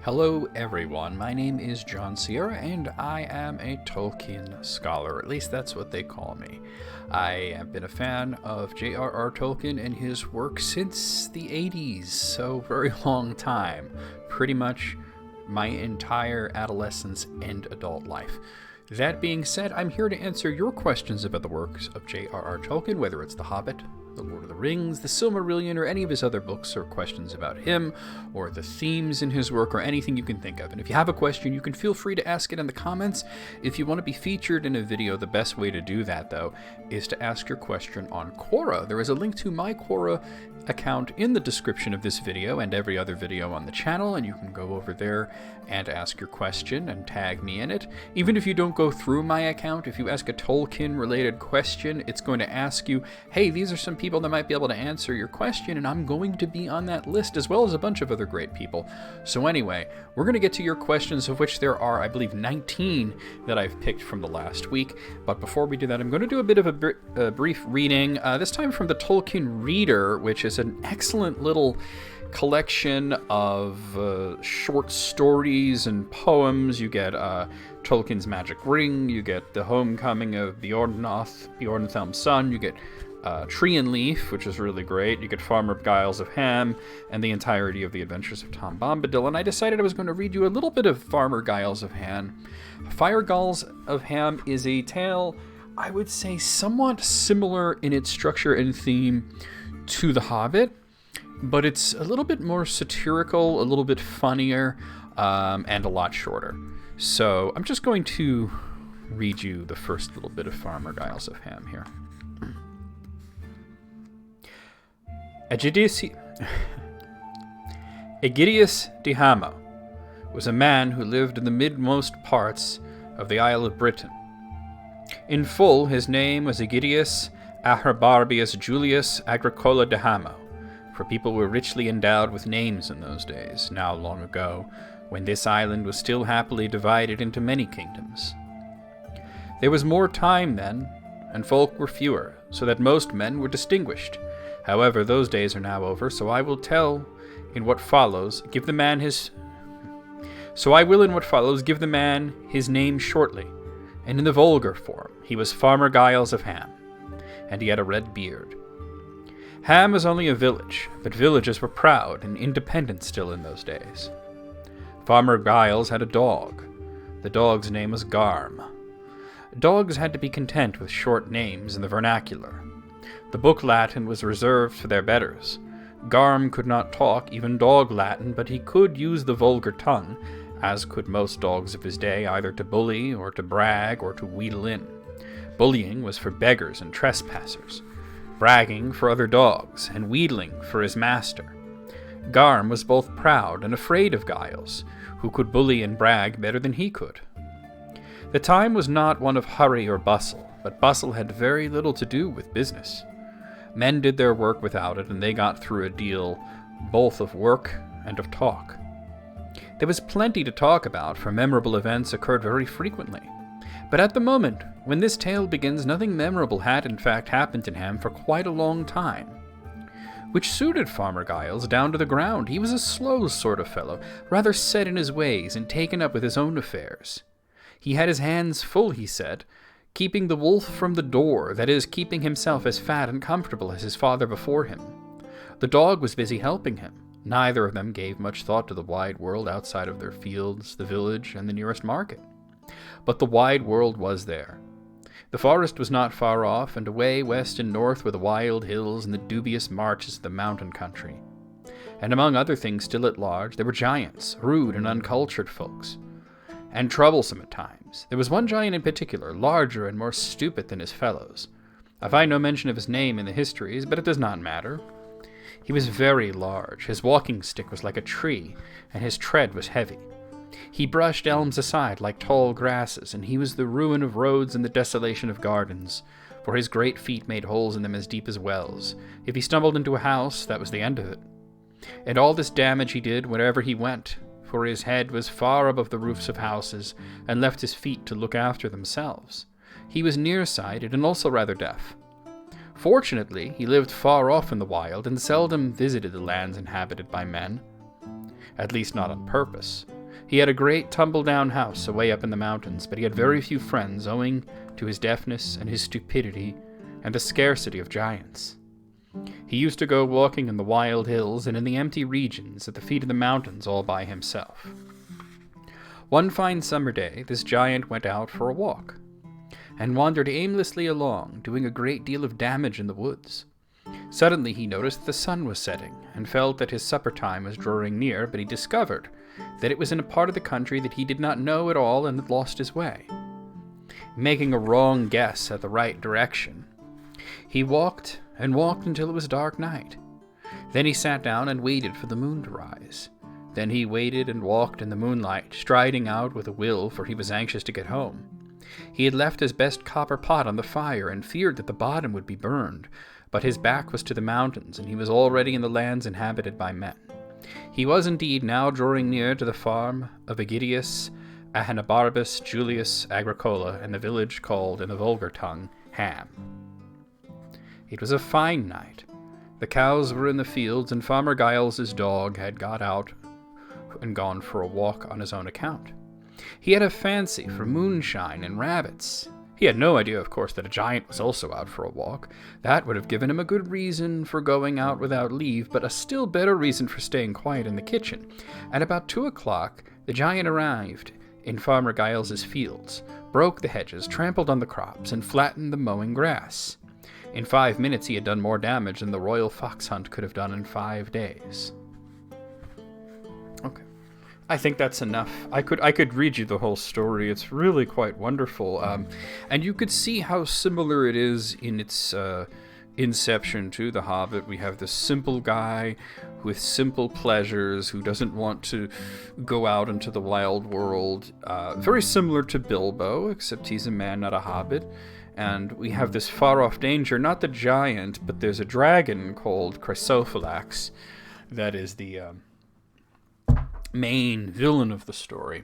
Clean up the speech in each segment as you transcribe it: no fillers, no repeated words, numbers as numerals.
Hello everyone, my name is John Sierra and I am a Tolkien scholar, at least that's what they call me. I have been a fan of J.R.R. Tolkien and his work since the 80s, so very long time, pretty much my entire adolescence and adult life. That being said, I'm here to answer your questions about the works of J.R.R. Tolkien, whether it's The Hobbit, The Lord of the Rings, The Silmarillion, or any of his other books, or questions about him, or the themes in his work, or anything you can think of. And if you have a question, you can feel free to ask it in the comments. If you want to be featured in a video, the best way to do that, though, is to ask your question on Quora. There is a link to my Quora account in the description of this video and every other video on the channel, and you can go over there and ask your question and tag me in it. Even if you don't go through my account, if you ask a Tolkien related question, it's going to ask you, hey, these are some people that might be able to answer your question, and I'm going to be on that list, as well as a bunch of other great people. So anyway, we're going to get to your questions, of which there are, I believe, 19 that I've picked from the last week. But before we do that, I'm going to do a bit of a brief reading, this time from the Tolkien Reader, which is an excellent little collection of short stories and poems. You get Tolkien's Magic Ring, you get The Homecoming of Beornthelm's Son, you get Tree and Leaf, which is really great. You get Farmer Giles of Ham, and the entirety of the Adventures of Tom Bombadil. And I decided I was going to read you a little bit of Farmer Giles of Ham. Giles of Ham is a tale, I would say, somewhat similar in its structure and theme to The Hobbit, but it's a little bit more satirical, a little bit funnier, and a lot shorter. So I'm just going to read you the first little bit of Farmer Giles of Ham here. Egidius de Hamo was a man who lived in the midmost parts of the Isle of Britain. In full, his name was Egidius Aherbarbius Julius Agricola de Hamo, for people were richly endowed with names in those days, now long ago, when this island was still happily divided into many kingdoms. There was more time then, and folk were fewer, so that most men were distinguished. However, those days are now over, so I will in what follows give the man his name shortly, and in the vulgar form. He was Farmer Giles of Ham, and he had a red beard. Ham was only a village, but villages were proud and independent still in those days. Farmer Giles had a dog. The dog's name was Garm. Dogs had to be content with short names in the vernacular. The book Latin was reserved for their betters. Garm could not talk even dog Latin, but he could use the vulgar tongue, as could most dogs of his day, either to bully or to brag or to wheedle in. Bullying was for beggars and trespassers, bragging for other dogs, and wheedling for his master. Garm was both proud and afraid of Giles, who could bully and brag better than he could. The time was not one of hurry or bustle, but bustle had very little to do with business. Men did their work without it, and they got through a deal both of work and of talk. There was plenty to talk about, for memorable events occurred very frequently. But at the moment when this tale begins, nothing memorable had in fact happened in Ham for quite a long time, which suited Farmer Giles down to the ground. He was a slow sort of fellow, rather set in his ways and taken up with his own affairs. He had his hands full, he said, keeping the wolf from the door, that is, keeping himself as fat and comfortable as his father before him. The dog was busy helping him. Neither of them gave much thought to the wide world outside of their fields, the village, and the nearest market. But the wide world was there. The forest was not far off, and away west and north were the wild hills and the dubious marches of the mountain country. And among other things still at large, there were giants, rude and uncultured folks, and troublesome at times. There was one giant in particular, larger and more stupid than his fellows. I find no mention of his name in the histories, but it does not matter. He was very large. His walking stick was like a tree, and his tread was heavy. He brushed elms aside like tall grasses, and he was the ruin of roads and the desolation of gardens, for his great feet made holes in them as deep as wells. If he stumbled into a house, that was the end of it. And all this damage he did wherever he went, for his head was far above the roofs of houses, and left his feet to look after themselves. He was nearsighted and also rather deaf. Fortunately, he lived far off in the wild, and seldom visited the lands inhabited by men. at least not on purpose. He had a great tumble-down house away up in the mountains, but he had very few friends owing to his deafness and his stupidity and the scarcity of giants. He used to go walking in the wild hills and in the empty regions at the feet of the mountains all by himself. One fine summer day, this giant went out for a walk, and wandered aimlessly along, doing a great deal of damage in the woods. Suddenly he noticed that the sun was setting, and felt that his supper time was drawing near, but he discovered that it was in a part of the country that he did not know at all and had lost his way. Making a wrong guess at the right direction, he walked and walked until it was dark night. Then he sat down and waited for the moon to rise. Then he waited and walked in the moonlight, striding out with a will, for he was anxious to get home. He had left his best copper pot on the fire and feared that the bottom would be burned, but his back was to the mountains, and he was already in the lands inhabited by men. He was indeed now drawing near to the farm of Aegidius, Ahenobarbus, Julius Agricola, and the village called, in the vulgar tongue, Ham. It was a fine night. The cows were in the fields, and Farmer Giles's dog had got out and gone for a walk on his own account. He had a fancy for moonshine and rabbits. He had no idea, of course, that a giant was also out for a walk. That would have given him a good reason for going out without leave, but a still better reason for staying quiet in the kitchen. At about 2 o'clock, the giant arrived in Farmer Giles's fields, broke the hedges, trampled on the crops, and flattened the mowing grass. In 5 minutes he had done more damage than the royal fox hunt could have done in 5 days. Okay. I think that's enough. I could read you the whole story. It's really quite wonderful. And you could see how similar it is in its inception to The Hobbit. We have this simple guy with simple pleasures who doesn't want to go out into the wild world. Very similar to Bilbo, except he's a man, not a hobbit. And we have this far-off danger, not the giant, but there's a dragon called Chrysophylax that is the main villain of the story.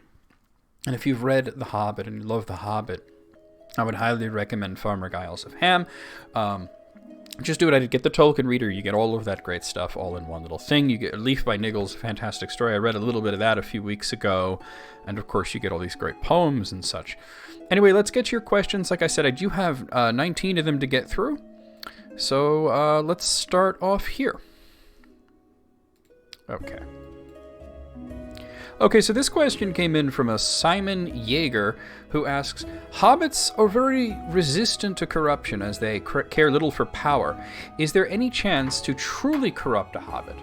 And if you've read The Hobbit and you love The Hobbit, I would highly recommend Farmer Giles of Ham. Just do it. I did get the Tolkien reader. You get all of that great stuff all in one little thing. You get Leaf by Niggles, a fantastic story. I read a little bit of that a few weeks ago. And of course, you get all these great poems and such. Anyway, let's get to your questions. Like I said, I do have 19 of them to get through. So let's start off here. Okay, so this question came in from a Simon Yeager, who asks, Hobbits are very resistant to corruption as they care little for power. Is there any chance to truly corrupt a hobbit?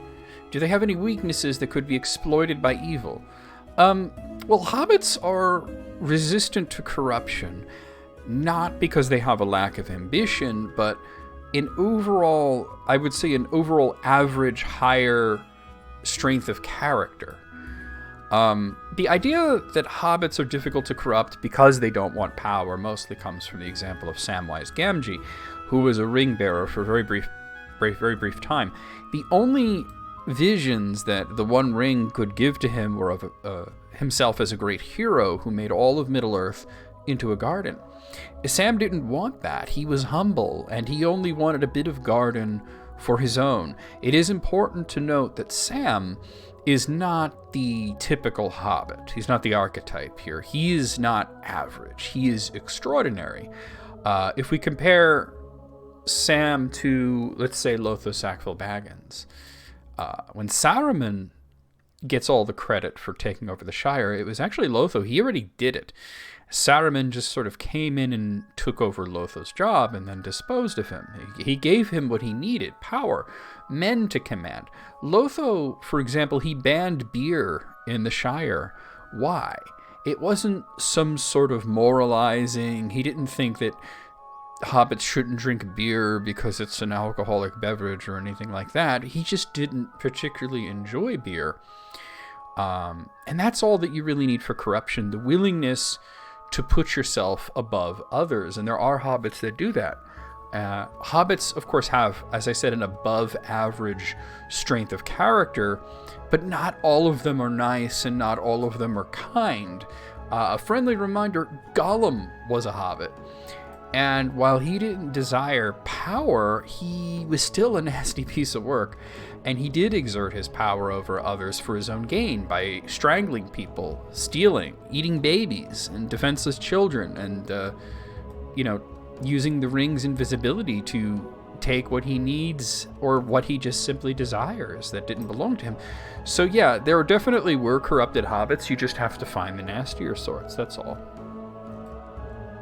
Do they have any weaknesses that could be exploited by evil? Well, hobbits are resistant to corruption, not because they have a lack of ambition, but in overall, I would say an overall average higher strength of character. The idea that hobbits are difficult to corrupt because they don't want power mostly comes from the example of Samwise Gamgee, who was a ring bearer for a very brief time. The only visions that the One Ring could give to him were of himself as a great hero who made all of Middle-earth into a garden. Sam didn't want that. He was humble, and he only wanted a bit of garden for his own. It is important to note that Sam is not the typical hobbit. He's not the archetype here. He is not average. He is extraordinary. If we compare Sam to, let's say, Lotho Sackville Baggins, when Saruman gets all the credit for taking over the Shire, it was actually Lotho. He already did it. Saruman just sort of came in and took over Lotho's job and then disposed of him. He gave him what he needed, power, men to command. Lotho, for example, he banned beer in the Shire. Why? It wasn't some sort of moralizing. He didn't think that hobbits shouldn't drink beer because it's an alcoholic beverage or anything like that. He just didn't particularly enjoy beer. And that's all that you really need for corruption, the willingness to put yourself above others. And there are hobbits that do that. Hobbits, of course, have, as I said, an above average strength of character, but not all of them are nice and not all of them are kind. A friendly reminder, Gollum was a hobbit. And while he didn't desire power, he was still a nasty piece of work. And he did exert his power over others for his own gain by strangling people, stealing, eating babies and defenseless children, and, using the ring's invisibility to take what he needs or what he just simply desires that didn't belong to him. So yeah, there definitely were corrupted hobbits. You just have to find the nastier sorts, that's all.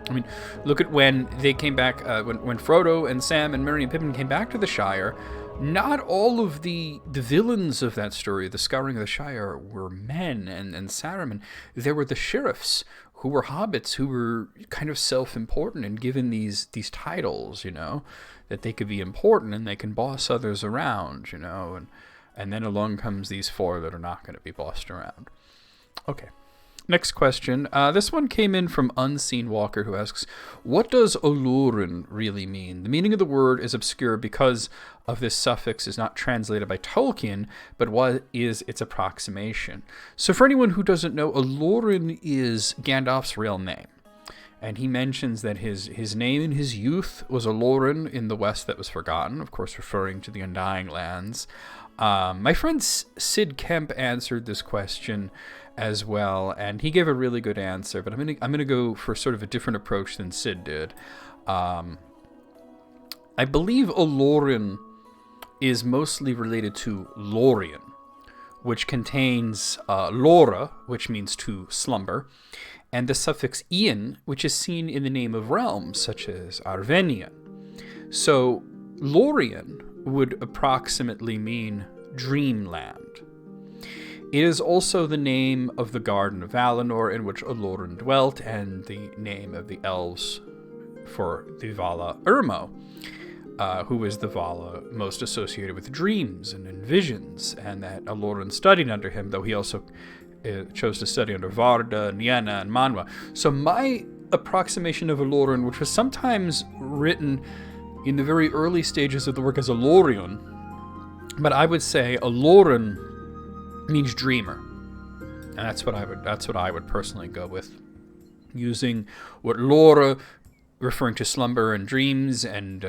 I mean, look at when they came back, when Frodo and Sam and Merry and Pippin came back to the Shire. Not all of the villains of that story, the Scouring of the Shire, were men and Saruman. There were the sheriffs who were hobbits, who were kind of self-important and given these titles, that they could be important and they can boss others around, and then along comes these four that are not going to be bossed around. Okay. Next question. This one came in from Unseen Walker, who asks, what does Olórin really mean? The meaning of the word is obscure because of this suffix is not translated by Tolkien, but what is its approximation? So for anyone who doesn't know, Olórin is Gandalf's real name. And he mentions that his name in his youth was Olórin in the West that was forgotten, of course referring to the Undying Lands. My friend Sid Kemp answered this question as well, and he gave a really good answer, but I'm gonna go for sort of a different approach than Sid did. I believe Olórin is mostly related to Lórien, which contains Lóra, which means to slumber, and the suffix ian, which is seen in the name of realms such as Arvenian. So Lórien would approximately mean dreamland. It is also the name of the Garden of Valinor in which Olórin dwelt, and the name of the elves for the Vala Urmo, who is the Vala most associated with dreams and visions, and that Olórin studied under him, though he also chose to study under Varda, Nienna, and Manwa. So my approximation of Olórin, which was sometimes written in the very early stages of the work as Olórion, but I would say Olórin means dreamer, and that's what I would personally go with, using what Lóra, referring to slumber and dreams, and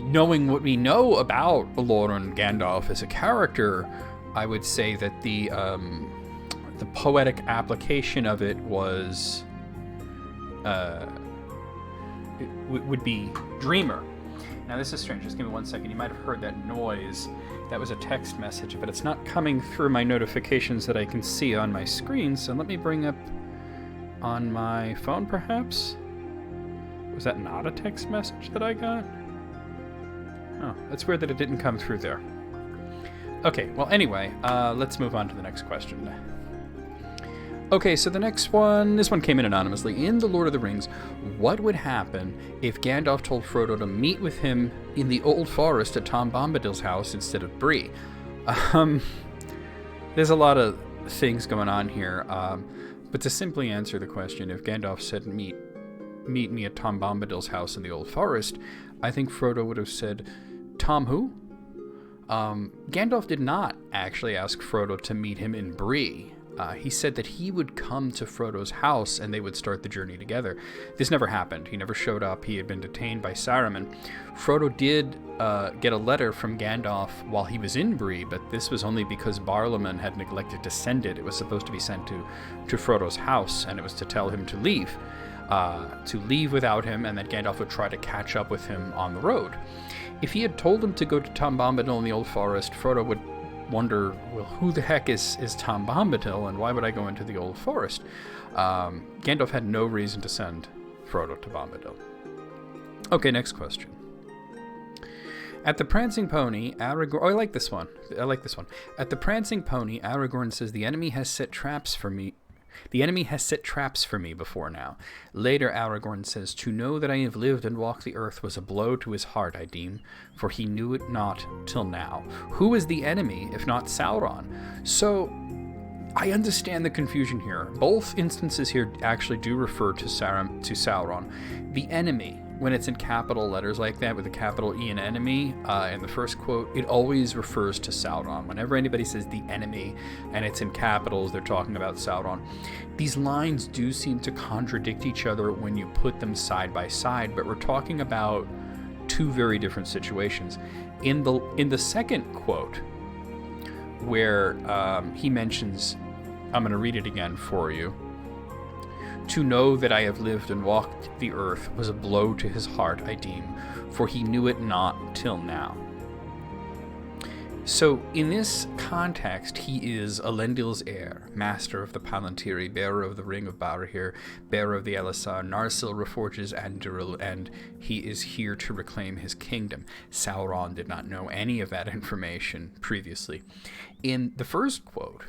knowing what we know about Olórin Gandalf as a character. I would say that the poetic application of it was would be dreamer. Now this is strange. Just give me 1 second. You might have heard that noise. That was a text message, but it's not coming through my notifications that I can see on my screen. So let me bring up on my phone, perhaps. Was that not a text message that I got? Oh, that's weird that it didn't come through there. Okay, well, anyway, let's move on to the next question. Okay, so the next one, this one came in anonymously. In The Lord of the Rings, what would happen if Gandalf told Frodo to meet with him in the Old Forest at Tom Bombadil's house instead of Bree? There's a lot of things going on here, but to simply answer the question, if Gandalf said, meet me at Tom Bombadil's house in the Old Forest, I think Frodo would have said, Tom who? Gandalf did not actually ask Frodo to meet him in Bree. He said that he would come to Frodo's house and they would start the journey together. This never happened. He never showed up. He had been detained by Saruman. Frodo did get a letter from Gandalf while he was in Bree, but this was only because Barlaman had neglected to send it. It was supposed to be sent to Frodo's house, and it was to tell him to leave without him, and that Gandalf would try to catch up with him on the road. If he had told him to go to Tom Bombadil in the Old Forest, Frodo would wonder, well, who the heck is Tom Bombadil, and why would I go into the Old Forest? Gandalf had no reason to send Frodo to Bombadil. Okay, next question. At the Prancing Pony, Aragorn... Oh, I like this one. At the Prancing Pony, Aragorn says, the enemy has set traps for me before now. Later, Aragorn says, to know that I have lived and walked the earth was a blow to his heart, I deem, for he knew it not till now. Who is the enemy, if not Sauron? So, I understand the confusion here. Both instances here actually do refer to Sauron. The enemy when it's in capital letters like that with a capital E and enemy in the first quote, it always refers to Sauron. Whenever anybody says the enemy and it's in capitals, they're talking about Sauron. These lines do seem to contradict each other when you put them side by side, but we're talking about two very different situations. In the second quote, where he mentions, I'm going to read it again for you. To know that I have lived and walked the earth was a blow to his heart, I deem, for he knew it not till now. So, in this context, he is Elendil's heir, master of the Palantiri, bearer of the Ring of Barahir, bearer of the Elisar, Narsil reforges Anduril, and he is here to reclaim his kingdom. Sauron did not know any of that information previously. In the first quote,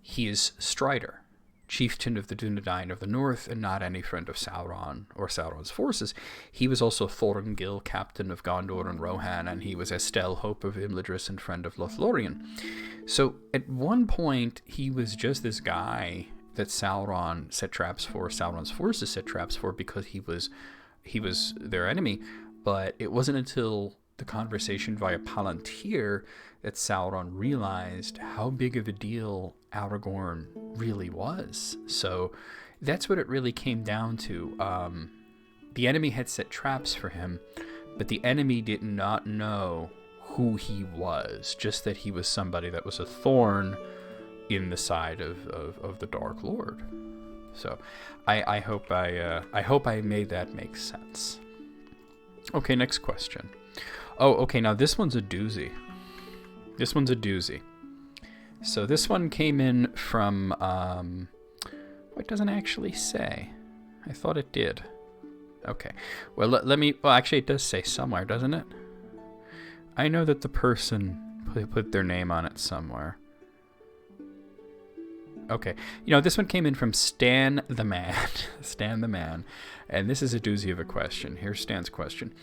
he is Strider, chieftain of the Dunedain of the North, and not any friend of Sauron or Sauron's forces. He was also Thorongil, captain of Gondor and Rohan, and he was Estel, hope of Imladris and friend of Lothlorien. So at one point, he was just this guy that Sauron set traps for, Sauron's forces set traps for, because he was their enemy. But it wasn't until the conversation via Palantir that Sauron realized how big of a deal Aragorn really was. So that's what it really came down to. The enemy had set traps for him, but the enemy did not know who he was, just that he was somebody that was a thorn in the side of the Dark Lord. So I hope I made that make sense. Okay, next question. Oh, okay, now this one's a doozy. So this one came in from, it doesn't actually say. I thought it did. Okay. Well, actually it does say somewhere, doesn't it? I know that the person put their name on it somewhere. Okay. This one came in from Stan the Man. Stan the Man. And this is a doozy of a question. Here's Stan's question.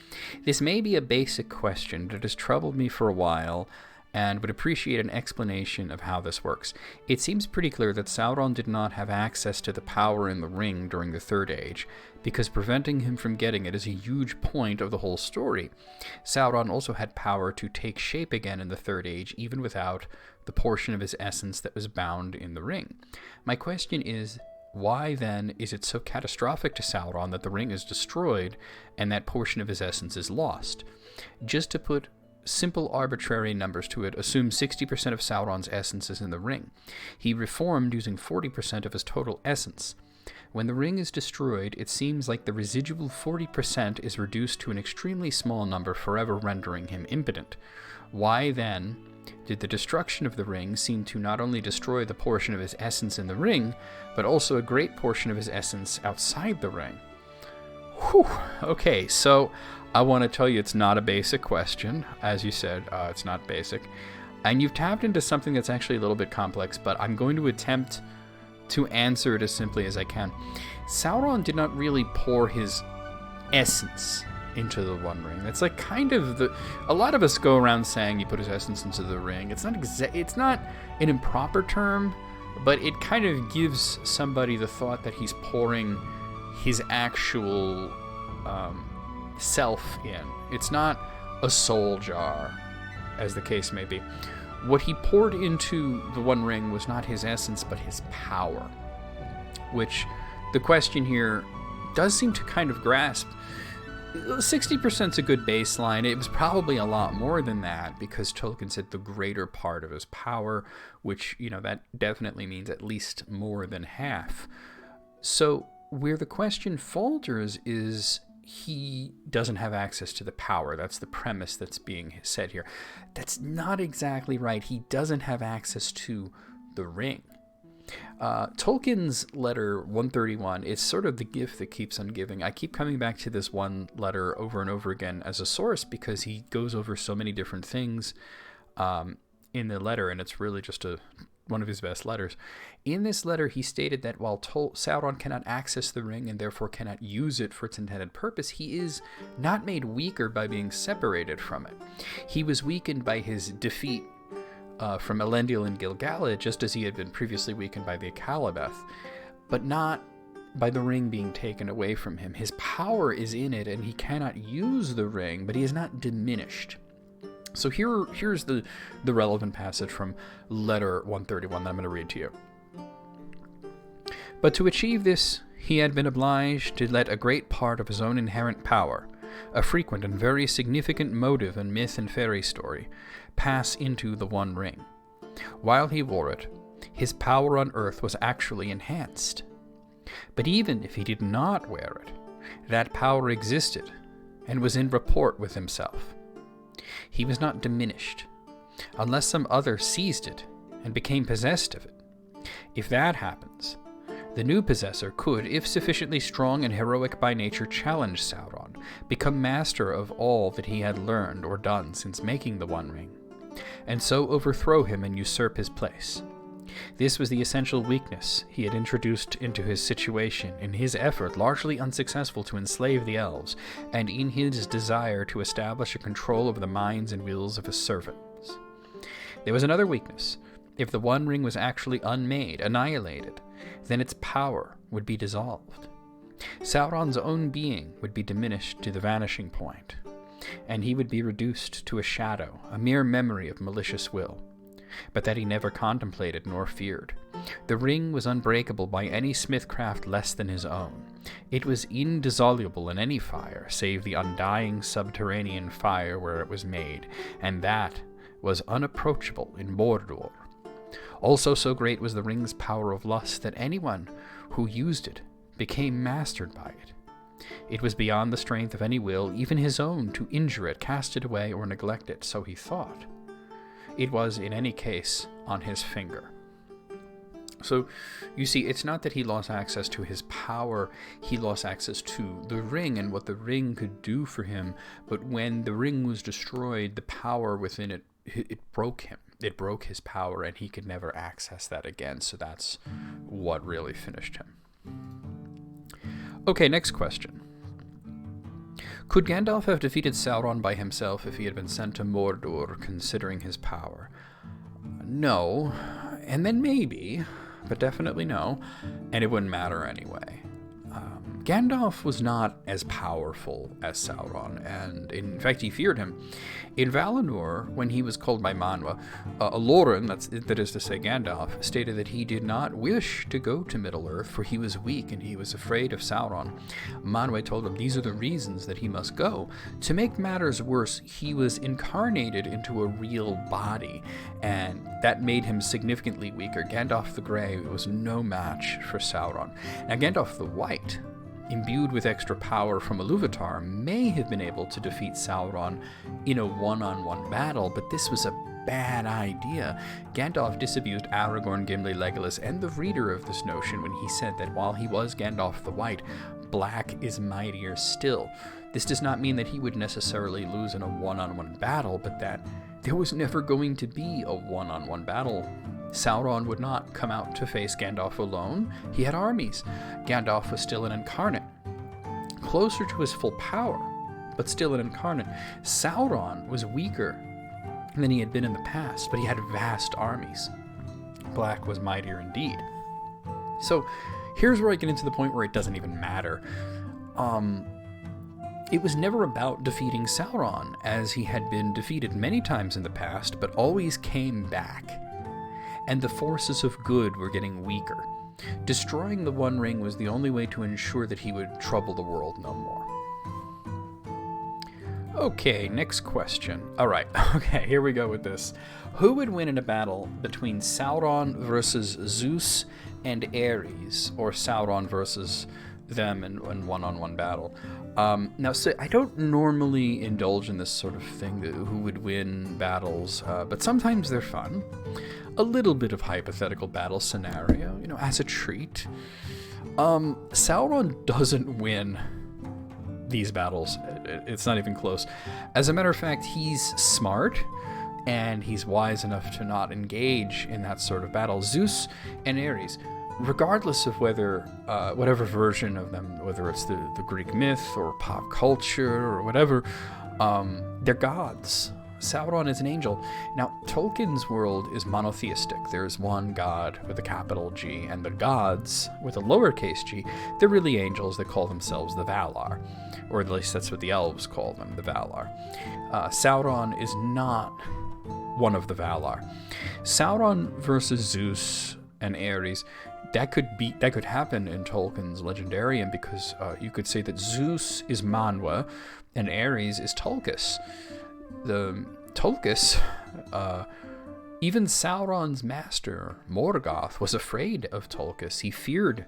This may be a basic question, but it has troubled me for a while, and would appreciate an explanation of how this works. It seems pretty clear that Sauron did not have access to the power in the ring during the Third Age, because preventing him from getting it is a huge point of the whole story. Sauron also had power to take shape again in the Third Age, even without the portion of his essence that was bound in the ring. My question is, why then is it so catastrophic to Sauron that the ring is destroyed and that portion of his essence is lost? Just to put simple arbitrary numbers to it, assume 60% of Sauron's essence is in the ring. He reformed using 40% of his total essence. When the ring is destroyed, it seems like the residual 40% is reduced to an extremely small number, forever rendering him impotent. Why then did the destruction of the ring seem to not only destroy the portion of his essence in the ring, but also a great portion of his essence outside the ring? Whew. Okay, so I want to tell you it's not a basic question. As you said, it's not basic. And you've tapped into something that's actually a little bit complex, but I'm going to attempt to answer it as simply as I can. Sauron did not really pour his essence into the One Ring. That's like kind of a lot of us go around saying he put his essence into the ring. It's not an improper term, but it kind of gives somebody the thought that he's pouring his actual self in. It's not a soul jar, as the case may be. What he poured into the One Ring was not his essence, but his power, which the question here does seem to kind of grasp. 60% is a good baseline. It was probably a lot more than that, because Tolkien said the greater part of his power, which, that definitely means at least more than half. So where the question falters is he doesn't have access to the power. That's the premise that's being said here. That's not exactly right. He doesn't have access to the ring. Tolkien's letter 131 is sort of the gift that keeps on giving. I keep coming back to this one letter over and over again as a source because he goes over so many different things in the letter, and it's really just one of his best letters. In this letter, he stated that while Sauron cannot access the ring and therefore cannot use it for its intended purpose, he is not made weaker by being separated from it. He was weakened by his defeat from Elendil and Gil-galad, just as he had been previously weakened by the Akalabeth, but not by the ring being taken away from him. His power is in it, and he cannot use the ring, but he is not diminished. So here's the relevant passage from letter 131 that I'm going to read to you. But to achieve this, he had been obliged to let a great part of his own inherent power, a frequent and very significant motive in myth and fairy story, pass into the One Ring. While he wore it, his power on earth was actually enhanced. But even if he did not wear it, that power existed and was in rapport with himself. He was not diminished, unless some other seized it and became possessed of it. If that happens, the new possessor could, if sufficiently strong and heroic by nature, challenge Sauron, become master of all that he had learned or done since making the One Ring, and so overthrow him and usurp his place. This was the essential weakness he had introduced into his situation in his effort, largely unsuccessful, to enslave the elves, and in his desire to establish a control over the minds and wills of his servants. There was another weakness. If the One Ring was actually unmade, annihilated, then its power would be dissolved. Sauron's own being would be diminished to the vanishing point, and he would be reduced to a shadow, a mere memory of malicious will, but that he never contemplated nor feared. The ring was unbreakable by any smithcraft less than his own. It was indissoluble in any fire, save the undying subterranean fire where it was made, and that was unapproachable in Barad-dur. Also so great was the ring's power of lust that anyone who used it became mastered by it. It was beyond the strength of any will, even his own, to injure it, cast it away, or neglect it, so he thought. It was, in any case, on his finger. So, you see, it's not that he lost access to his power, he lost access to the ring and what the ring could do for him, but when the ring was destroyed, the power within it, it broke him. It broke his power, and he could never access that again, so that's what really finished him. Okay, next question. Could Gandalf have defeated Sauron by himself if he had been sent to Mordor, considering his power? No, and then maybe, but definitely no, and it wouldn't matter anyway. Gandalf was not as powerful as Sauron, and in fact he feared him. In Valinor, when he was called by Manwë, Olórin, that is to say Gandalf, stated that he did not wish to go to Middle-earth, for he was weak and he was afraid of Sauron. Manwë told him these are the reasons that he must go. To make matters worse, he was incarnated into a real body, and that made him significantly weaker. Gandalf the Grey was no match for Sauron. Now Gandalf the White, imbued with extra power from Ilúvatar, may have been able to defeat Sauron in a one-on-one battle, but this was a bad idea. Gandalf disabused Aragorn, Gimli, Legolas, and the reader of this notion when he said that while he was Gandalf the White, black is mightier still. This does not mean that he would necessarily lose in a one-on-one battle, but that there was never going to be a one-on-one battle. Sauron would not come out to face Gandalf alone. He had armies. Gandalf was still an incarnate, closer to his full power, but still an incarnate. Sauron was weaker than he had been in the past, but he had vast armies. Black was mightier indeed. So here's where I get into the point where it doesn't even matter. It was never about defeating Sauron, as he had been defeated many times in the past, but always came back. And the forces of good were getting weaker. Destroying the One Ring was the only way to ensure that he would trouble the world no more. Okay, next question. Alright, okay, here we go with this. Who would win in a battle between Sauron versus Zeus and Ares, or Sauron versus them in one-on-one battle? Now, so I don't normally indulge in this sort of thing, who would win battles, but sometimes they're fun. A little bit of hypothetical battle scenario, as a treat. Sauron doesn't win these battles. It's not even close. As a matter of fact, he's smart, and he's wise enough to not engage in that sort of battle. Zeus and Ares, regardless of whether, whatever version of them, whether it's the Greek myth or pop culture or whatever, they're gods. Sauron is an angel. Now, Tolkien's world is monotheistic. There's one god with a capital G, and the gods with a lowercase g, they're really angels that call themselves the Valar. Or at least that's what the elves call them, the Valar. Sauron is not one of the Valar. Sauron versus Zeus and Ares, that could happen in Tolkien's Legendarium, because you could say that Zeus is Manwë and Ares is Tulkas. The Tulkas, even Sauron's master Morgoth was afraid of Tulkas. He feared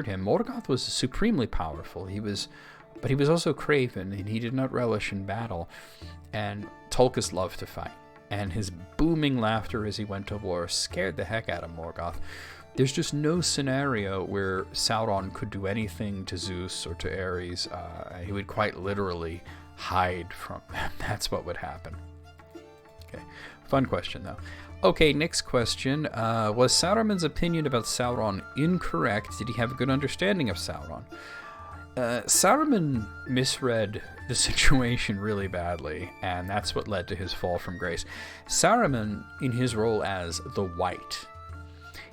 him. Morgoth was supremely powerful. But he was also craven, and he did not relish in battle. And Tulkas loved to fight, and his booming laughter as he went to war scared the heck out of Morgoth. There's just no scenario where Sauron could do anything to Zeus or to Ares. He would quite literally hide from them. That's what would happen. Okay, fun question though. Okay, next question. Was Saruman's opinion about Sauron incorrect? Did he have a good understanding of Sauron? Saruman misread the situation really badly, and that's what led to his fall from grace. Saruman, in his role as the White,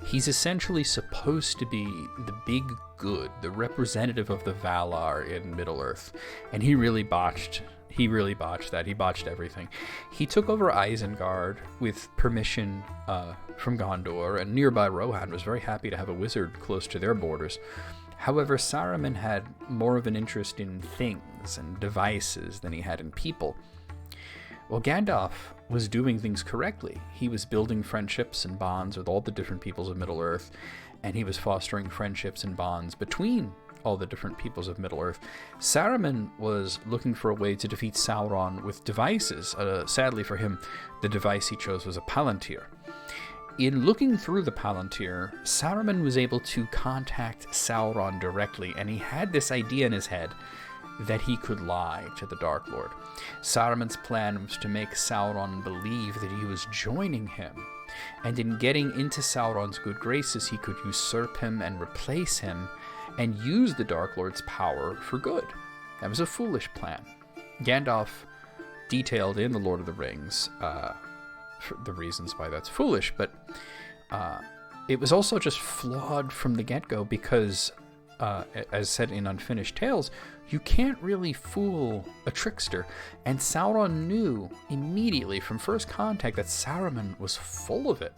he's essentially supposed to be the big good, the representative of the Valar in Middle-earth, and he really botched that. He botched everything. He took over Isengard with permission from Gondor, and nearby Rohan was very happy to have a wizard close to their borders. However, Saruman had more of an interest in things and devices than he had in people. Well, Gandalf was doing things correctly. He was building friendships and bonds with all the different peoples of Middle-earth, and he was fostering friendships and bonds between all the different peoples of Middle-earth. Saruman was looking for a way to defeat Sauron with devices. Sadly for him, the device he chose was a palantir. In looking through the palantir, Saruman was able to contact Sauron directly, and he had this idea in his head that he could lie to the Dark Lord. Saruman's plan was to make Sauron believe that he was joining him, and in getting into Sauron's good graces, he could usurp him and replace him, and use the Dark Lord's power for good. That was a foolish plan. Gandalf detailed in The Lord of the Rings the reasons why that's foolish, but it was also just flawed from the get-go, because as said in Unfinished Tales, you can't really fool a trickster, and Sauron knew immediately from first contact that Saruman was full of it.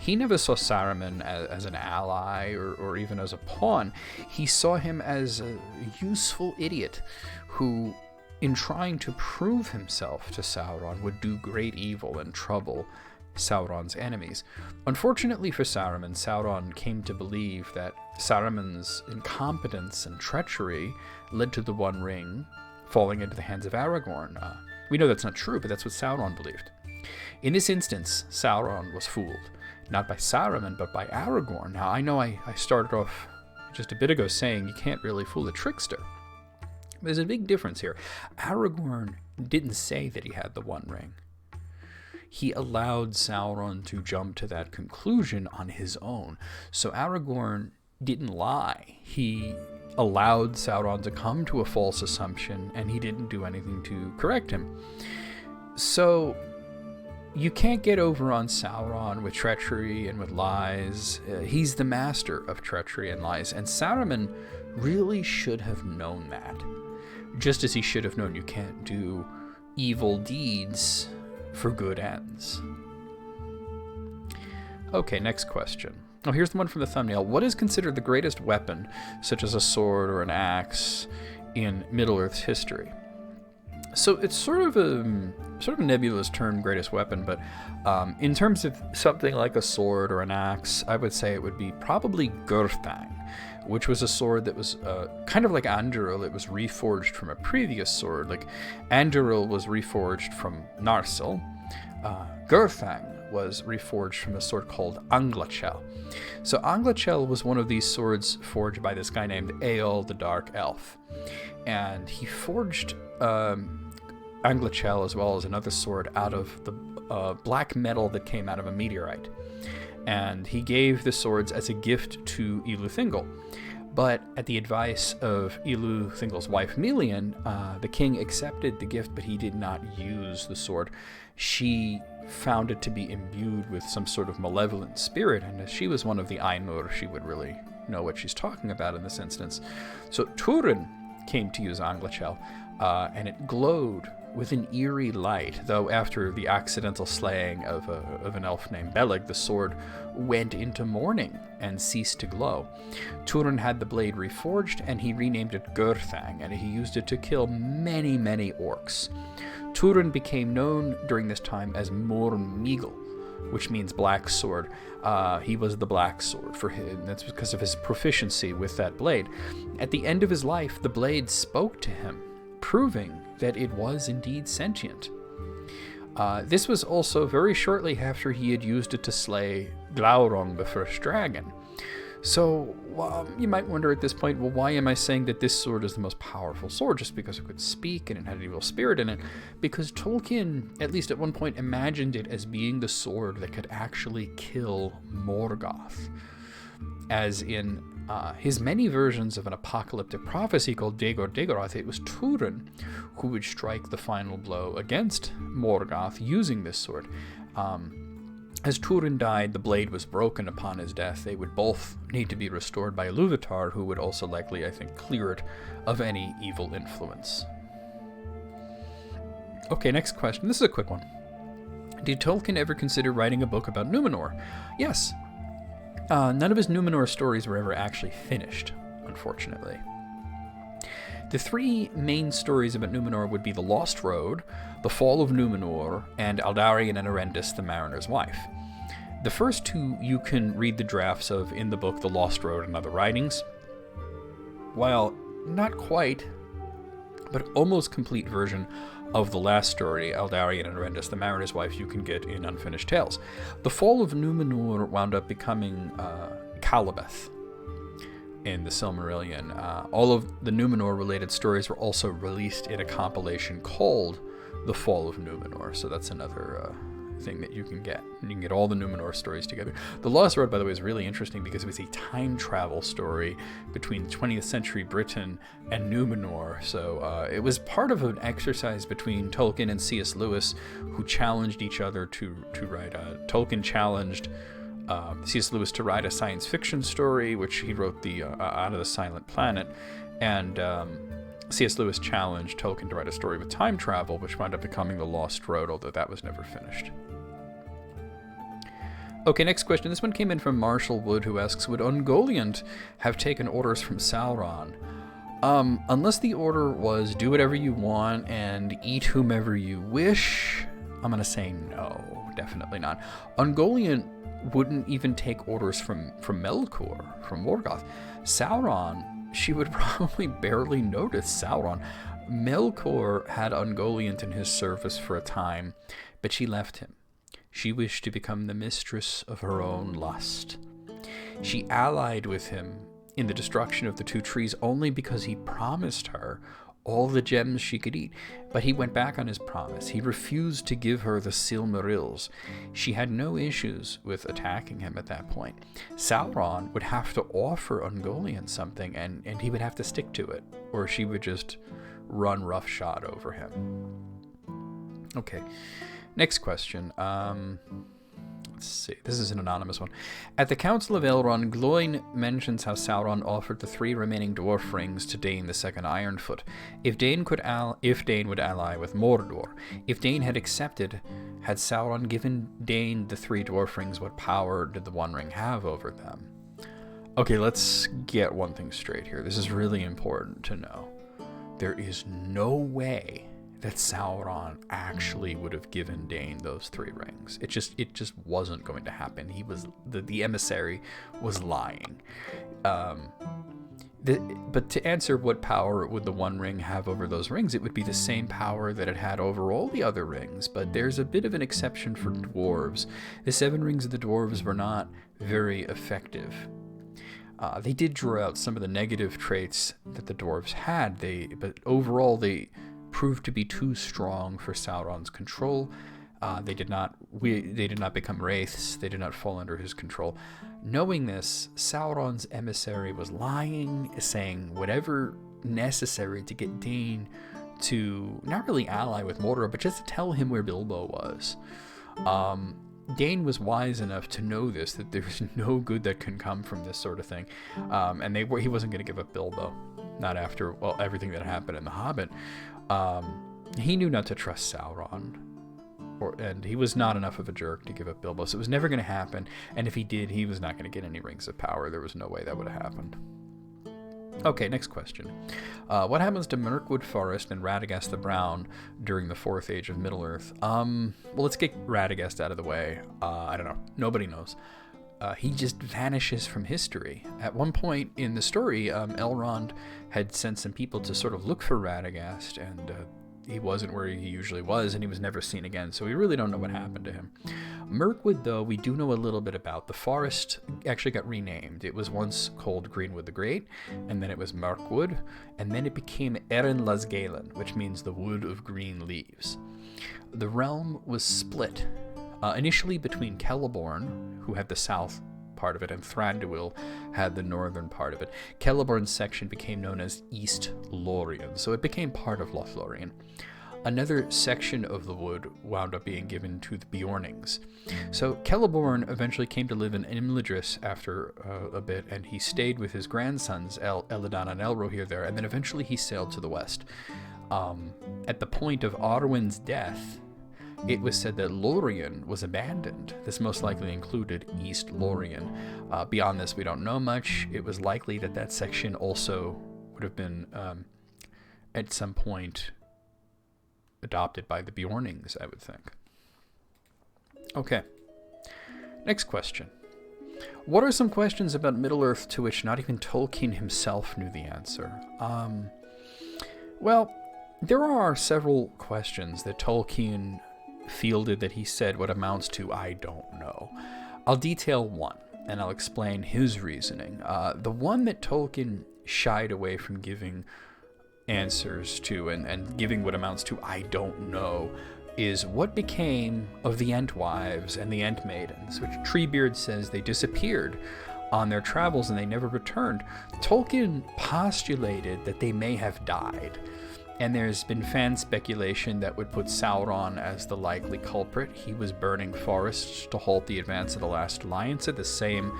He never saw Saruman as an ally or even as a pawn. He saw him as a useful idiot who, in trying to prove himself to Sauron, would do great evil and trouble Sauron's enemies. Unfortunately for Saruman, Sauron came to believe that Saruman's incompetence and treachery led to the One Ring falling into the hands of Aragorn. We know that's not true, but that's what Sauron believed. In this instance, Sauron was fooled, not by Saruman, but by Aragorn. Now, I know I started off just a bit ago saying you can't really fool a trickster. There's a big difference here. Aragorn didn't say that he had the One Ring. He allowed Sauron to jump to that conclusion on his own. So Aragorn didn't lie. He allowed Sauron to come to a false assumption, and he didn't do anything to correct him. So you can't get over on Sauron with treachery and with lies. He's the master of treachery and lies, and Saruman really should have known that. Just as he should have known you can't do evil deeds for good ends. Okay, next question. Oh, here's the one from the thumbnail. What is considered the greatest weapon, such as a sword or an axe, in Middle-earth's history? So it's sort of a nebulous term, greatest weapon, but in terms of something like a sword or an axe, I would say it would be probably Gurthang, which was a sword that was kind of like Anduril. It was reforged from a previous sword. Like Anduril was reforged from Narsil. Gurthang was reforged from a sword called Anglachel. So Anglachel was one of these swords forged by this guy named Eol the Dark Elf. And he forged Anglachel as well as another sword out of the black metal that came out of a meteorite. And he gave the swords as a gift to Ilúthingol. But at the advice of Ilúthingol's wife Melian, the king accepted the gift, but he did not use the sword. She found it to be imbued with some sort of malevolent spirit, and as she was one of the Ainur, she would really know what she's talking about in this instance. So Turin came to use Anglachel, and it glowed with an eerie light, though after the accidental slaying of an elf named Beleg, the sword went into mourning and ceased to glow. Turin had the blade reforged, and he renamed it Gurthang, and he used it to kill many, many orcs. Turin became known during this time as Mormigel, which means black sword. He was the black sword for him. That's because of his proficiency with that blade. At the end of his life, the blade spoke to him, proving that it was indeed sentient. This was also very shortly after he had used it to slay Glaurung, the first dragon. So you might wonder at this point, well, why am I saying that this sword is the most powerful sword? Just because it could speak and it had an evil spirit in it? Because Tolkien, at least at one point, imagined it as being the sword that could actually kill Morgoth. As in his many versions of an apocalyptic prophecy called Dagor Dagorath, it was Turin who would strike the final blow against Morgoth using this sword. As Turin died, the blade was broken upon his death. They would both need to be restored by Ilúvatar, who would also likely, I think, clear it of any evil influence. Okay, next question. This is a quick one. Did Tolkien ever consider writing a book about Númenor? Yes. None of his Númenor stories were ever actually finished, unfortunately. The three main stories about Númenor would be The Lost Road, The Fall of Númenor, and Aldarion and Arendis, the Mariner's Wife. The first two you can read the drafts of in the book The Lost Road and Other Writings, while not quite, but almost complete version of the last story, Aldarion and Arendis, the Mariner's Wife, you can get in Unfinished Tales. The Fall of Númenor wound up becoming Calibeth in the Silmarillion. All of the Númenor-related stories were also released in a compilation called The Fall of Númenor, so that's another thing that you can get. You can get all the Númenor stories together. The Lost Road, by the way, is really interesting because it was a time travel story between 20th century Britain and Númenor. So it was part of an exercise between Tolkien and C.S. Lewis, who challenged each other to write. Tolkien challenged C.S. Lewis to write a science fiction story, which he wrote the Out of the Silent Planet, and C.S. Lewis challenged Tolkien to write a story with time travel, which wound up becoming The Lost Road, although that was never finished. Okay, next question. This one came in from Marshall Wood, who asks, would Ungoliant have taken orders from Sauron? Unless the order was do whatever you want and eat whomever you wish, I'm going to say no, definitely not. Ungoliant wouldn't even take orders from Melkor, from Morgoth. Sauron, she would probably barely notice Sauron. Melkor had Ungoliant in his service for a time, but she left him. She wished to become the mistress of her own lust. She allied with him in the destruction of the two trees only because he promised her all the gems she could eat, but he went back on his promise. He refused to give her the Silmarils. She had no issues with attacking him at that point. Sauron would have to offer Ungoliant something, and he would have to stick to it, or she would just run roughshod over him. Okay, next question. Let's see. This is an anonymous one. At the Council of Elrond, Gloin mentions how Sauron offered the 3 remaining dwarf rings to Dain the Second Ironfoot. If Dain would ally with Mordor. If Dain had accepted, had Sauron given Dain the 3 dwarf rings, what power did the One Ring have over them? Okay, let's get one thing straight here. This is really important to know. There is no way that Sauron actually would have given Dain those 3 rings. It just wasn't going to happen. He was the emissary was lying. But to answer what power would the One Ring have over those rings, it would be the same power that it had over all the other rings. But there's a bit of an exception for dwarves. The 7 rings of the dwarves were not very effective. They did draw out some of the negative traits that the dwarves had. But overall they proved to be too strong for Sauron's control, They did not become wraiths. They did not fall under his control. Knowing this, Sauron's emissary was lying, saying whatever necessary to get Dain to not really ally with Mordor, but just to tell him where Bilbo was. Dain was wise enough to know this, that there's no good that can come from this sort of thing, and he wasn't going to give up Bilbo, not after everything that happened in The Hobbit. He knew not to trust Sauron. And he was not enough of a jerk to give up Bilbo, so it was never going to happen. And if he did, he was not going to get any rings of power. There was no way that would have happened. Okay, next question. What happens to Mirkwood Forest and Radagast the Brown during the Fourth Age of Middle-earth? Well, let's get Radagast out of the way. I don't know. Nobody knows. He just vanishes from history. At one point in the story, Elrond had sent some people to sort of look for Radagast, and he wasn't where he usually was, and he was never seen again, so we really don't know what happened to him. Mirkwood, though, we do know a little bit about. The forest actually got renamed. It was once called Greenwood the Great, and then it was Mirkwood, and then it became Erin Las Galen, which means the Wood of Green Leaves. The realm was split, initially between Celeborn, who had the south part of it, and Thranduil had the northern part of it. Celeborn's section became known as East Lorien, so it became part of Lothlorien. Another section of the wood wound up being given to the Beornings. So Celeborn eventually came to live in Imladris after a bit, and he stayed with his grandsons, Elladan and Elrohir there, and then eventually he sailed to the west. At the point of Arwen's death, it was said that Lorien was abandoned. This most likely included East Lorien. Beyond this, we don't know much. It was likely that that section also would have been, at some point, adopted by the Beornings, I would think. Okay. Next question. What are some questions about Middle-earth to which not even Tolkien himself knew the answer? Well, there are several questions that Tolkien fielded that he said what amounts to "I don't know." I'll detail one, and I'll explain his reasoning. The one that Tolkien shied away from giving answers to and giving what amounts to "I don't know" is what became of the Entwives and the Entmaidens, which Treebeard says they disappeared on their travels and they never returned. Tolkien postulated that they may have died. And there's been fan speculation that would put Sauron as the likely culprit. He was burning forests to halt the advance of the Last Alliance at the same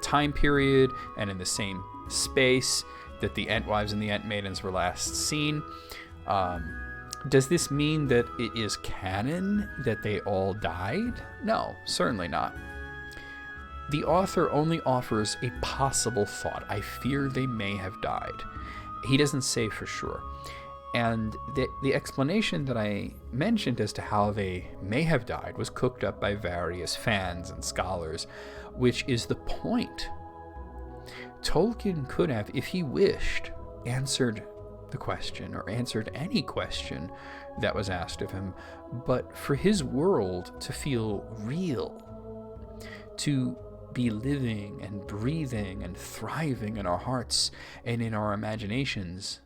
time period and in the same space that the Entwives and the Entmaidens were last seen. Does this mean that it is canon that they all died? No, certainly not. The author only offers a possible thought. I fear they may have died. He doesn't say for sure. And the explanation that I mentioned as to how they may have died was cooked up by various fans and scholars, which is the point. Tolkien could have, if he wished, answered the question or answered any question that was asked of him, but for his world to feel real, to be living and breathing and thriving in our hearts and in our imaginations,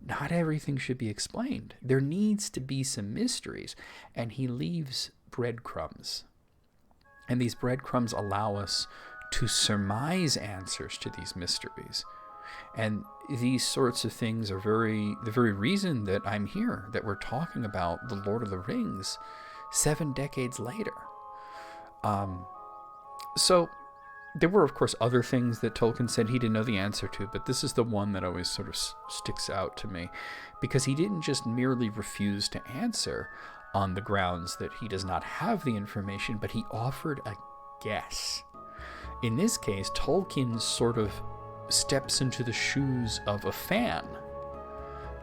not everything should be explained. There needs to be some mysteries, and he leaves breadcrumbs. And these breadcrumbs allow us to surmise answers to these mysteries. And these sorts of things are the very reason that I'm here, that we're talking about The Lord of the Rings 7 decades later. So there were, of course, other things that Tolkien said he didn't know the answer to, but this is the one that always sort of sticks out to me, because he didn't just merely refuse to answer on the grounds that he does not have the information, but he offered a guess. In this case, Tolkien sort of steps into the shoes of a fan,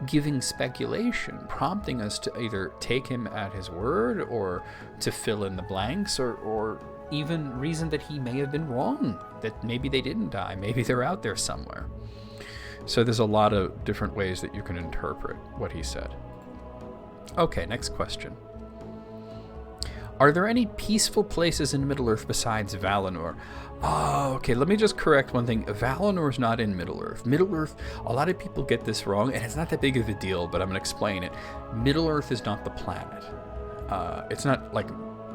giving speculation, prompting us to either take him at his word or to fill in the blanks, or even reason that he may have been wrong, that maybe they didn't die, maybe they're out there somewhere. So there's a lot of different ways that you can interpret what he said. Okay, next question. Are there any peaceful places in Middle-earth besides Valinor? Oh, okay, let me just correct one thing. Valinor is not in Middle-earth. Middle-earth, a lot of people get this wrong, and it's not that big of a deal, but I'm going to explain it. Middle-earth is not the planet. It's not like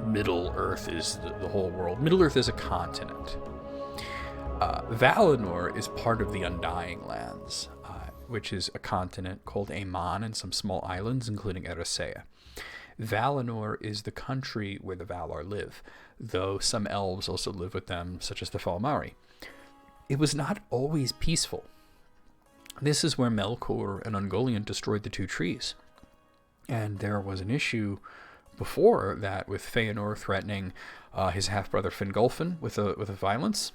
Middle Earth is the whole world. Middle Earth is a continent. Valinor is part of the Undying Lands, which is a continent called Aman and some small islands, including Eressëa. Valinor is the country where the Valar live, though some elves also live with them, such as the Falmari. It was not always peaceful. This is where Melkor and Ungoliant destroyed the 2 trees. And there was an issue before that with Feanor threatening his half-brother Fingolfin with a violence,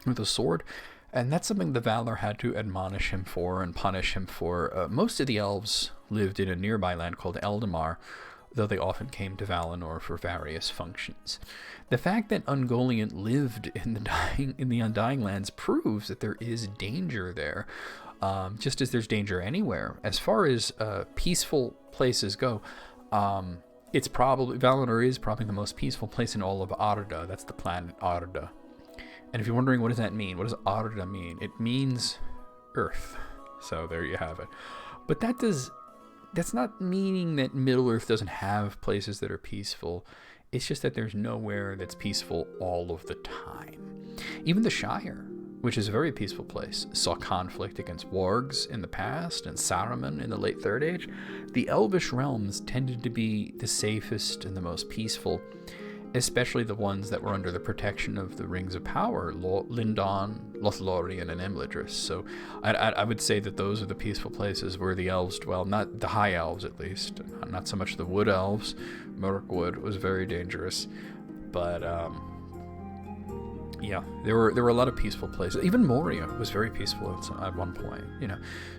with a sword. And that's something the Valar had to admonish him for and punish him for. Most of the elves lived in a nearby land called Eldamar, though they often came to Valinor for various functions. The fact that Ungoliant lived in the Undying Lands proves that there is danger there, just as there's danger anywhere. As far as peaceful places go, Valinor is probably the most peaceful place in all of Arda. That's the planet Arda. And if you're wondering, what does that mean? What does Arda mean? It means Earth. So there you have it. But that's not meaning that Middle-earth doesn't have places that are peaceful. It's just that there's nowhere that's peaceful all of the time. Even the Shire, which is a very peaceful place, saw conflict against wargs in the past and Saruman in the late Third Age. The Elvish realms tended to be the safest and the most peaceful, especially the ones that were under the protection of the Rings of Power, Lindon, Lothlorien, and Imladris. So I would say that those are the peaceful places where the elves dwell, not the high elves at least, not so much the wood elves. Mirkwood was very dangerous, but yeah, there were a lot of peaceful places. Even Moria was very peaceful at one point,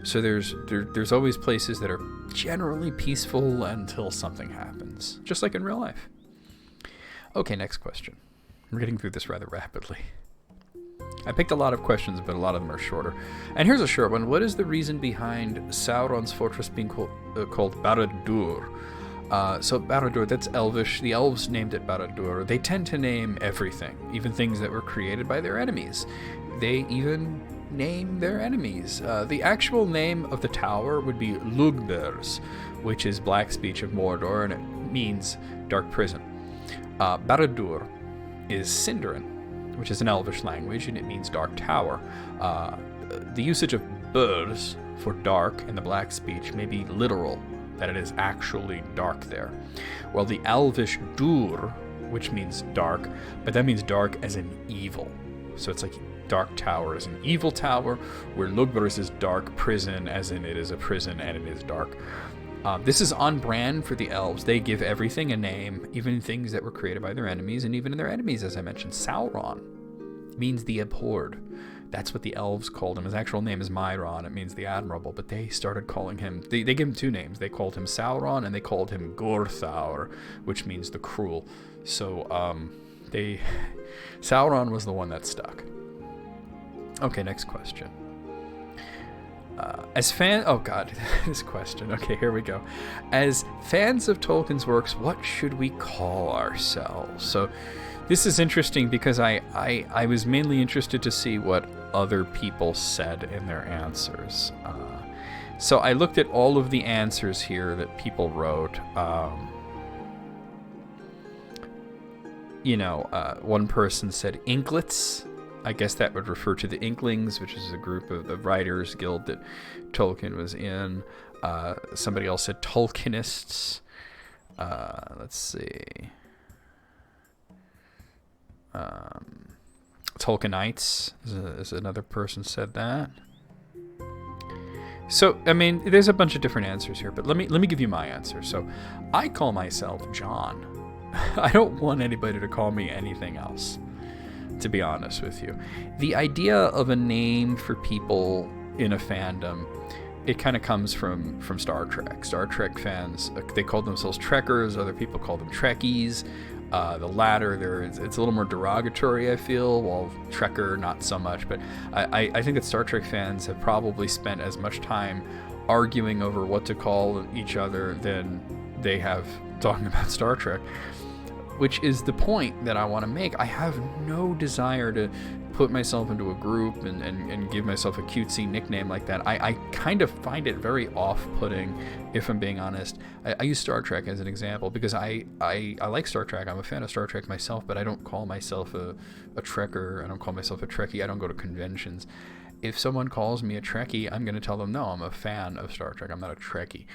So there's always places that are generally peaceful until something happens, just like in real life. Okay, next question. We're getting through this rather rapidly. I picked a lot of questions, but a lot of them are shorter. And here's a short one. What is the reason behind Sauron's fortress being called Barad-dur? So Barad-dur, that's Elvish. The elves named it Barad-dur. They tend to name everything, even things that were created by their enemies. They even name their enemies. The actual name of the tower would be Lugbers, which is black speech of Mordor, and it means dark prison. Barad-dur is Sindarin, which is an Elvish language, and it means dark tower. The usage of burs for dark in the black speech may be literal, that it is actually dark there. Well, the Elvish dur, which means dark, but that means dark as in evil. So it's like dark tower is an evil tower, where Lugbers is dark prison, as in it is a prison and it is dark. This is on brand for the elves. They give everything a name, even things that were created by their enemies, and even their enemies, as I mentioned. Sauron means the abhorred. That's what the elves called him. His actual name is Myron. It means the admirable, but they started calling him... They gave him 2 names. They called him Sauron, and they called him Gorthaur, which means the cruel. So, Sauron was the one that stuck. Okay, next question. Oh god, this question. Okay, here we go. As fans of Tolkien's works, what should we call ourselves? So this is interesting because I was mainly interested to see what other people said in their answers. So I looked at all of the answers here that people wrote. One person said Inklets. I guess that would refer to the Inklings, which is a group of the writers guild that Tolkien was in. Somebody else said Tolkienists. Let's see. Tolkienites is another person said that. So, I mean, there's a bunch of different answers here, but let me give you my answer. So, I call myself John. I don't want anybody to call me anything else, to be honest with you. The idea of a name for people in a fandom, it kind of comes from Star Trek. Star Trek fans, they call themselves Trekkers. Other people call them Trekkies. The latter, it's a little more derogatory, I feel, while Trekker, not so much. But I think that Star Trek fans have probably spent as much time arguing over what to call each other than they have talking about Star Trek. which is the point that I want to make. I have no desire to put myself into a group and give myself a cutesy nickname like that. I kind of find it very off-putting, if I'm being honest. I use Star Trek as an example because I like Star Trek. I'm a fan of Star Trek myself, but I don't call myself a Trekker. I don't call myself a Trekkie. I don't go to conventions. If someone calls me a Trekkie, I'm going to tell them, no, I'm a fan of Star Trek. I'm not a Trekkie.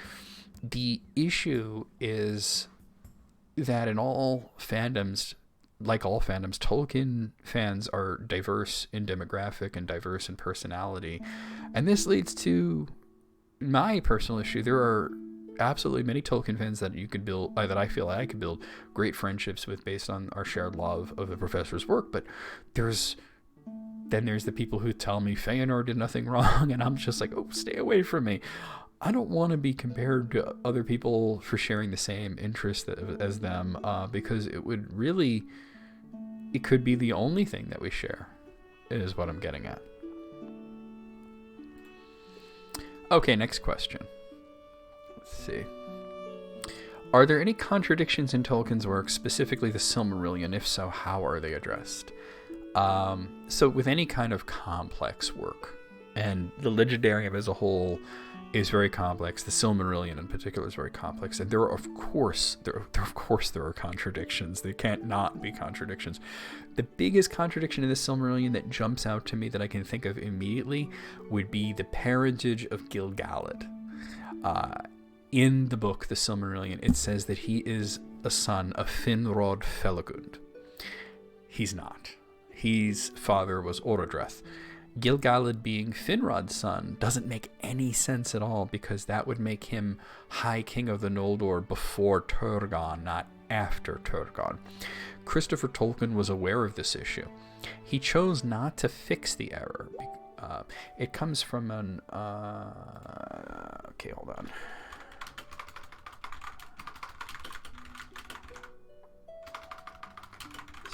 The issue is that in all fandoms, like all fandoms, Tolkien fans are diverse in demographic and diverse in personality. And this leads to my personal issue. There are absolutely many Tolkien fans that you could build, that I feel like I could build great friendships with based on our shared love of the professor's work. But there's the people who tell me Feanor did nothing wrong, and I'm just like, oh, stay away from me. I don't want to be compared to other people for sharing the same interest as them, because it could be the only thing that we share, is what I'm getting at. Okay, next question. Let's see. Are there any contradictions in Tolkien's work, specifically the Silmarillion? If so, how are they addressed? So with any kind of complex work, and the Legendarium as a whole is very complex. The Silmarillion in particular is very complex, and there are contradictions. There can't not be contradictions. The biggest contradiction in the Silmarillion that jumps out to me that I can think of immediately would be the parentage of Gil-galad. In the book, the Silmarillion, it says that he is a son of Finrod Felagund. He's not. His father was Orodreth. Gil-galad being Finrod's son doesn't make any sense at all, because that would make him High King of the Noldor before Turgon, not after Turgon. Christopher Tolkien was aware of this issue. He chose not to fix the error. It comes from an... okay, hold on.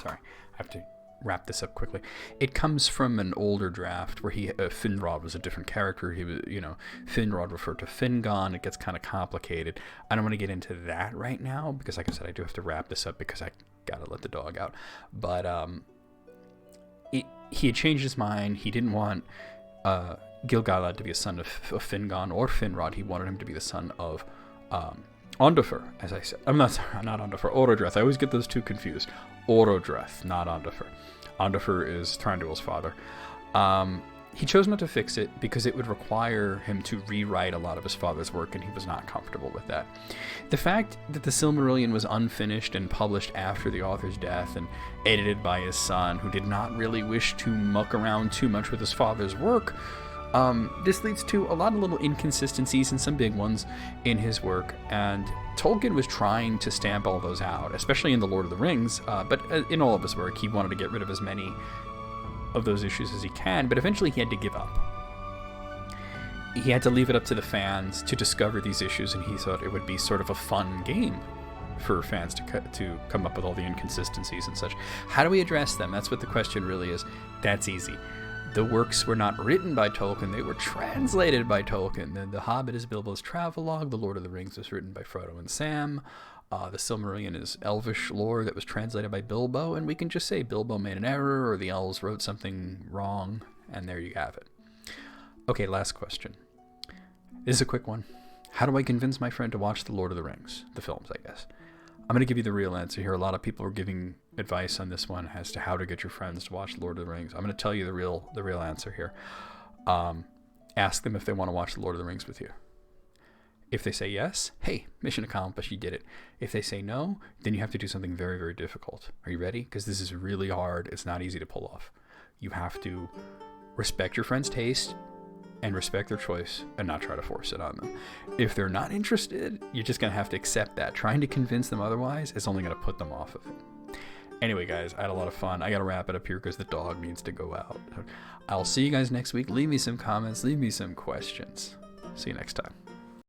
Sorry, I have to wrap this up quickly. It comes from an older draft where Finrod was a different character. He was, Finrod referred to Fingon. It gets kind of complicated. I don't want to get into that right now because, like I said, I do have to wrap this up because I gotta let the dog out. But he had changed his mind. He didn't want Gil-galad to be a son of Fingon or Finrod. He wanted him to be the son of Ondufur, as I said. I'm not Ondufur, Orodreth. I always get those two confused. Orodreth, not Ondufur. Ondufur is Thranduil's father. He chose not to fix it because it would require him to rewrite a lot of his father's work, and he was not comfortable with that. The fact that the Silmarillion was unfinished and published after the author's death and edited by his son, who did not really wish to muck around too much with his father's work, this leads to a lot of little inconsistencies and some big ones in his work, and Tolkien was trying to stamp all those out, especially in The Lord of the Rings, but in all of his work he wanted to get rid of as many of those issues as he can, but eventually he had to give up. He had to leave it up to the fans to discover these issues, and he thought it would be sort of a fun game for fans to come up with all the inconsistencies and such. How do we address them? That's what the question really is. That's easy. The works were not written by Tolkien, they were translated by Tolkien. The Hobbit is Bilbo's travelogue, The Lord of the Rings was written by Frodo and Sam, the Silmarillion is Elvish lore that was translated by Bilbo, and we can just say Bilbo made an error, or the elves wrote something wrong, and there you have it. Okay, last question. This is a quick one. How do I convince my friend to watch The Lord of the Rings? The films, I guess. I'm going to give you the real answer here. A lot of people are giving advice on this one as to how to get your friends to watch Lord of the Rings. I'm going to tell you the real answer here. Ask them if they want to watch The Lord of the Rings with you. If they say yes, hey, mission accomplished, you did it. If they say no, then you have to do something very, very difficult. Are you ready? Because this is really hard. It's not easy to pull off. You have to respect your friend's taste and respect their choice and not try to force it on them. If they're not interested, you're just going to have to accept that. Trying to convince them otherwise is only going to put them off of it. Anyway, guys, I had a lot of fun. I got to wrap it up here because the dog needs to go out. I'll see you guys next week. Leave me some comments. Leave me some questions. See you next time.